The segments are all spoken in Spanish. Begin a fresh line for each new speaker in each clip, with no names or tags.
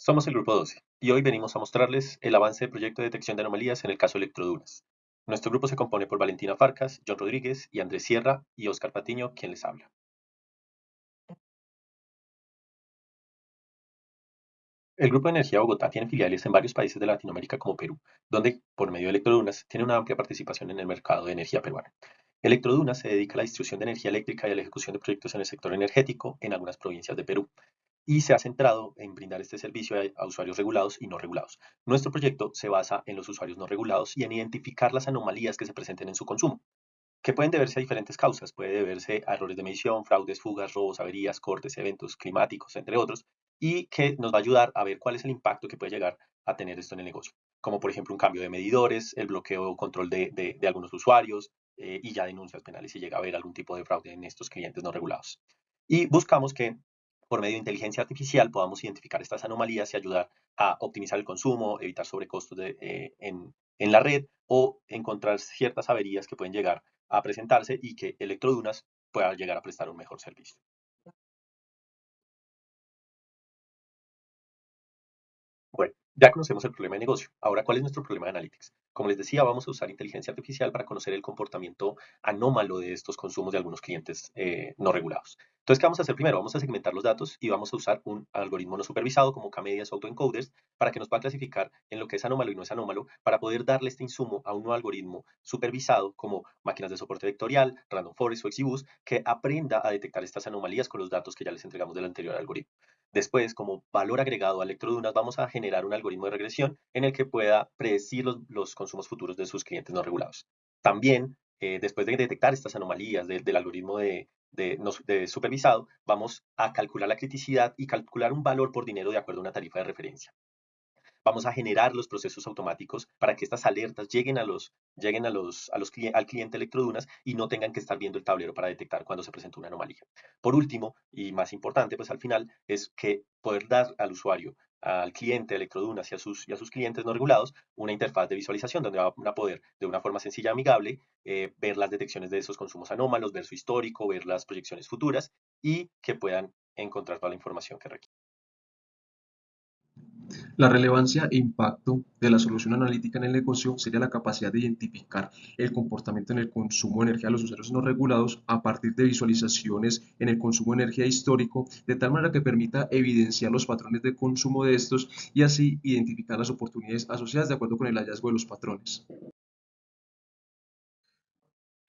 Somos el grupo 12 y hoy venimos a mostrarles el avance del proyecto de detección de anomalías en el caso Electrodunas. Nuestro grupo se compone por Valentina Farcas, John Rodríguez y Andrés Sierra y Oscar Patiño, quien les habla. El Grupo de Energía Bogotá tiene filiales en varios países de Latinoamérica como Perú, donde, por medio de Electrodunas, tiene una amplia participación en el mercado de energía peruano. Electrodunas se dedica a la distribución de energía eléctrica y a la ejecución de proyectos en el sector energético en algunas provincias de Perú, y se ha centrado en brindar este servicio a usuarios regulados y no regulados. Nuestro proyecto se basa en los usuarios no regulados y en identificar las anomalías que se presenten en su consumo, que pueden deberse a diferentes causas. Puede deberse a errores de medición, fraudes, fugas, robos, averías, cortes, eventos climáticos, entre otros, y que nos va a ayudar a ver cuál es el impacto que puede llegar a tener esto en el negocio, como por ejemplo un cambio de medidores, el bloqueo o control de algunos usuarios, y ya denuncias penales si llega a haber algún tipo de fraude en estos clientes no regulados. Y buscamos que por medio de inteligencia artificial podamos identificar estas anomalías y ayudar a optimizar el consumo, evitar sobrecostos en la red o encontrar ciertas averías que pueden llegar a presentarse y que Electrodunas pueda llegar a prestar un mejor servicio. Bueno, ya conocemos el problema de negocio. Ahora, ¿cuál es nuestro problema de Analytics? Como les decía, vamos a usar inteligencia artificial para conocer el comportamiento anómalo de estos consumos de algunos clientes no regulados. Entonces, ¿qué vamos a hacer primero? Vamos a segmentar los datos y vamos a usar un algoritmo no supervisado como K-medias autoencoders para que nos pueda clasificar en lo que es anómalo y no es anómalo, para poder darle este insumo a un nuevo algoritmo supervisado como máquinas de soporte vectorial, Random Forest o XGBoost, que aprenda a detectar estas anomalías con los datos que ya les entregamos del anterior algoritmo. Después, como valor agregado a Electrodunas, vamos a generar un algoritmo de regresión en el que pueda predecir los consumos futuros de sus clientes no regulados. También, después de detectar estas anomalías del algoritmo de supervisado, vamos a calcular la criticidad y calcular un valor por dinero de acuerdo a una tarifa de referencia. Vamos a generar los procesos automáticos para que estas alertas al cliente Electrodunas y no tengan que estar viendo el tablero para detectar cuando se presenta una anomalía. Por último, y más importante, pues al final, es que poder dar al usuario, al cliente Electrodunas y a sus clientes no regulados una interfaz de visualización donde van a poder, de una forma sencilla y amigable, ver las detecciones de esos consumos anómalos, ver su histórico, ver las proyecciones futuras y que puedan encontrar toda la información que requieren.
La relevancia e impacto de la solución analítica en el negocio sería la capacidad de identificar el comportamiento en el consumo de energía de los usuarios no regulados a partir de visualizaciones en el consumo de energía histórico, de tal manera que permita evidenciar los patrones de consumo de estos y así identificar las oportunidades asociadas de acuerdo con el hallazgo de los patrones.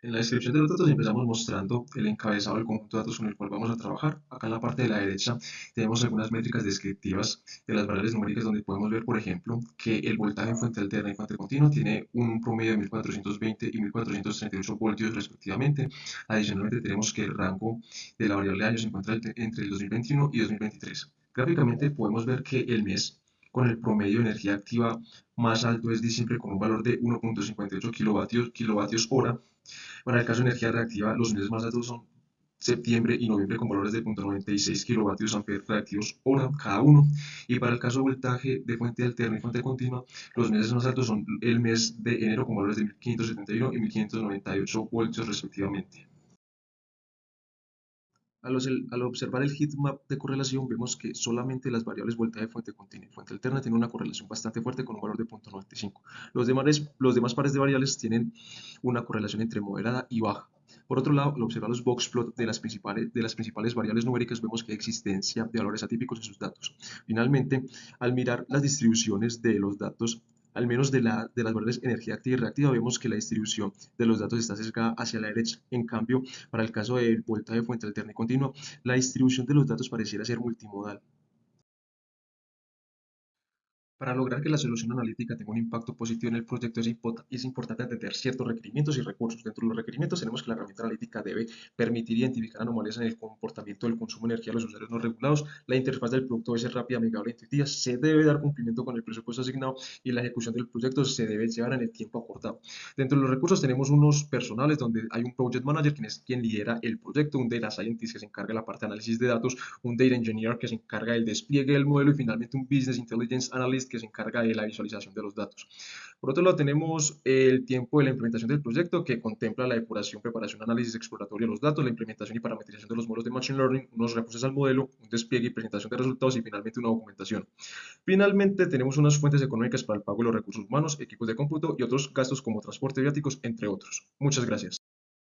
En la descripción de los datos empezamos mostrando el encabezado del conjunto de datos con el cual vamos a trabajar. Acá en la parte de la derecha tenemos algunas métricas descriptivas de las variables numéricas donde podemos ver, por ejemplo, que el voltaje en fuente alterna y fuente continua tiene un promedio de 1420 y 1438 voltios respectivamente. Adicionalmente tenemos que el rango de la variable de año se encuentra entre el 2021 y 2023. Gráficamente podemos ver que el mes con el promedio de energía activa más alto es diciembre con un valor de 1.58 kilovatios hora. Para el caso de energía reactiva, los meses más altos son septiembre y noviembre con valores de 0.96 kilovatios amperes reactivos hora cada uno. Y para el caso de voltaje de fuente alterna y fuente continua, los meses más altos son el mes de enero con valores de 1571 y 1598 voltios respectivamente. Al observar el heatmap de correlación, vemos que solamente las variables voltaje, fuente continua y fuente alterna tienen una correlación bastante fuerte con un valor de 0.95. Los demás pares de variables tienen una correlación entre moderada y baja. Por otro lado, al observar los boxplot de las principales variables numéricas, vemos que hay existencia de valores atípicos en sus datos. Finalmente, al mirar las distribuciones de los datos, al menos de las variables energía activa y reactiva, vemos que la distribución de los datos está sesgada hacia la derecha. En cambio, para el caso del voltaje de fuente alterna y continua, la distribución de los datos pareciera ser multimodal. Para lograr que la solución analítica tenga un impacto positivo en el proyecto es importante atender ciertos requerimientos y recursos. Dentro de los requerimientos tenemos que la herramienta analítica debe permitir identificar anomalías en el comportamiento del consumo de energía de los usuarios no regulados, la interfaz del producto debe ser rápida, amigable e intuitiva, se debe dar cumplimiento con el presupuesto asignado y la ejecución del proyecto se debe llevar en el tiempo acordado. Dentro de los recursos tenemos unos personales donde hay un project manager quien es quien lidera el proyecto, un data scientist que se encarga de la parte de análisis de datos, un data engineer que se encarga del despliegue del modelo y finalmente un business intelligence analyst Analyst, que se encarga de la visualización de los datos. Por otro lado, tenemos el tiempo de la implementación del proyecto, que contempla la depuración, preparación, análisis exploratorio de los datos, la implementación y parametrización de los modelos de Machine Learning, unos reajustes al modelo, un despliegue y presentación de resultados y finalmente una documentación. Finalmente, tenemos unas fuentes económicas para el pago de los recursos humanos, equipos de cómputo y otros gastos como transporte, viáticos, entre otros. Muchas gracias.